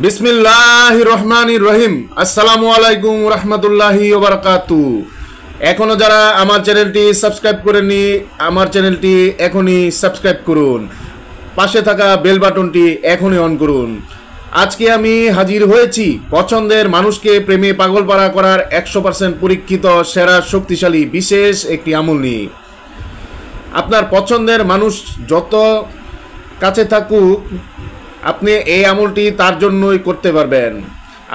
বিসমিল্লাহির রহমানির রহিম। আসসালামু আলাইকুম রহমতুল্লাহি ওয়া বারাকাতুহু। এখনো যারা আমার চ্যানেলটি সাবস্ক্রাইব করেননি, আমার চ্যানেলটি এখনই সাবস্ক্রাইব করুন। পাশে থাকা বেল বাটনটি এখনই অন করুন। আজকে আমি হাজির হয়েছি পছন্দের মানুষকে প্রেমে পাগলপাড়া করার 100% পরীক্ষিত সেরা শক্তিশালী বিশেষ একটি আমল নিয়ে। আপনার পছন্দের মানুষ যত কাছে থাকুক, আপনি এই আমলটি তার জন্যই করতে পারবেন।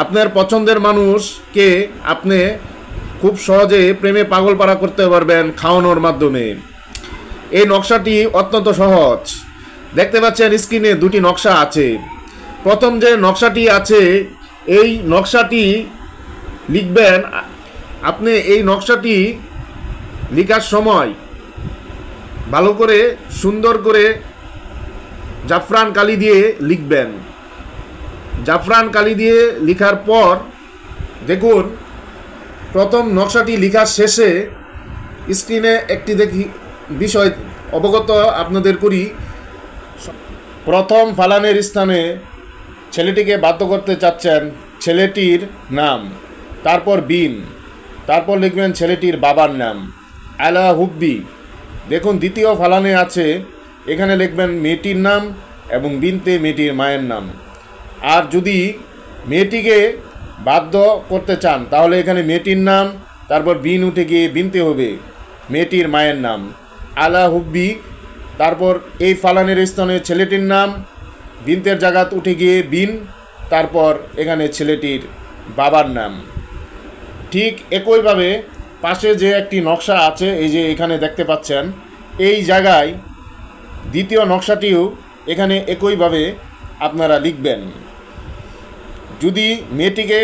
আপনার পছন্দের মানুষকে আপনি খুব সহজে প্রেমে পাগলপাড়া করতে পারবেন খাওয়ানোর মাধ্যমে। এই নকশাটি অত্যন্ত সহজ। দেখতে পাচ্ছেন স্ক্রিনে দুটি নকশা আছে। প্রথম যে নকশাটি আছে, এই নকশাটি লিখবেন। আপনি এই নকশাটি লেখার সময় ভালো করে সুন্দর করে জাফরান কালি দিয়ে লিখবেন। জাফরান কালি দিয়ে লেখার পর দেখুন, প্রথম নকশাটি লেখার শেষে স্ক্রিনে একটি বিষয় অবগত আপনাদের করি। প্রথম ফালানের স্থানে ছেলেটিকে বাধ্য করতে চাচ্ছেন ছেলেটির নাম, তারপর বিন, তারপর লিখবেন ছেলেটির বাবার নাম আলা হুব্বি। দেখুন দ্বিতীয় ফালানে আছে, এখানে লিখবেন মেয়েটির নাম এবং বিনতে মেয়েটির মায়ের নাম। আর যদি মেয়েটিকে বাধ্য করতে চান তাহলে এখানে মেয়েটির নাম, তারপর বিন উঠে গিয়ে বিনতে হবে মেয়েটির মায়ের নাম আলা হুব্বি। তারপর এই ফালানের স্থানে ছেলেটির নাম, বিনতের জায়গাত উঠে গিয়ে বিন, তারপর এখানে ছেলেটির বাবার নাম। ঠিক একইভাবে পাশে যে একটি নকশা আছে, এই যে এখানে দেখতে পাচ্ছেন, এই জায়গায় দ্বিতীয় নকশাটিও এখানে একইভাবে আপনারা লিখবেন। যদি মেয়েটিকে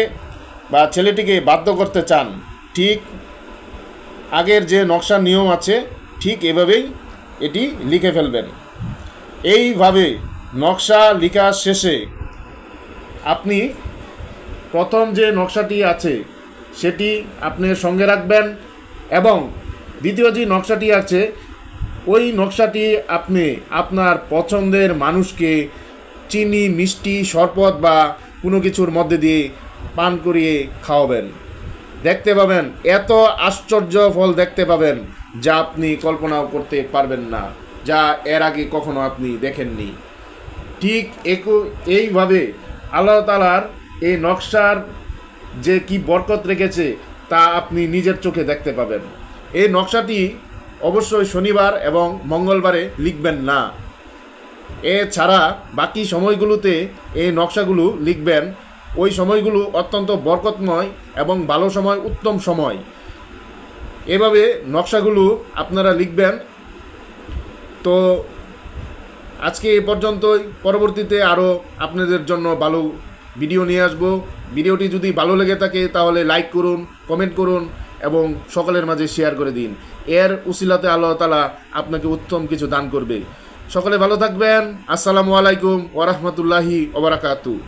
বা ছেলেটিকে বাধ্য করতে চান, ঠিক আগের যে নকশার নিয়ম আছে ঠিক এভাবেই এটি লিখে ফেলবেন। এইভাবে নকশা লেখার শেষে আপনি প্রথম যে নকশাটি আছে সেটি আপনি সঙ্গে রাখবেন এবং দ্বিতীয় যে নকশাটি আছে ওই নকশাটি আপনি আপনার পছন্দের মানুষকে চিনি, মিষ্টি, শরবত বা কোনো কিছুর মধ্যে দিয়ে পান করিয়ে খাওয়াবেন। দেখতে পাবেন এত আশ্চর্য ফল দেখতে পাবেন যা আপনি কল্পনাও করতে পারবেন না, যা এর আগে কখনো আপনি দেখেননি। ঠিক এইভাবে আল্লাহ তাআলার এই নকশার যে কি বরকত রেখেছে তা আপনি নিজের চোখে দেখতে পাবেন। এই নকশাটি অবশ্যই শনিবার এবং মঙ্গলবারে লিখবেন না। এছাড়া বাকি সময়গুলোতে এই নকশাগুলো লিখবেন। ওই সময়গুলো অত্যন্ত বরকতময় এবং ভালো সময়, উত্তম সময়। এভাবে নকশাগুলো আপনারা লিখবেন। তো আজকে এ পর্যন্তই। পরবর্তীতে আরও আপনাদের জন্য ভালো ভিডিও নিয়ে আসবো। ভিডিওটি যদি ভালো লেগে থাকে তাহলে লাইক করুন, কমেন্ট করুন এবং সকলের মাঝে শেয়ার করে দিন। এর উসিলাতে আল্লাহ তাআলা আপনাকে উত্তম কিছু দান করবে। সকলে ভালো থাকবেন। আসসালামু আলাইকুম ওয়া রাহমাতুল্লাহি ওয়া বারাকাতুহু।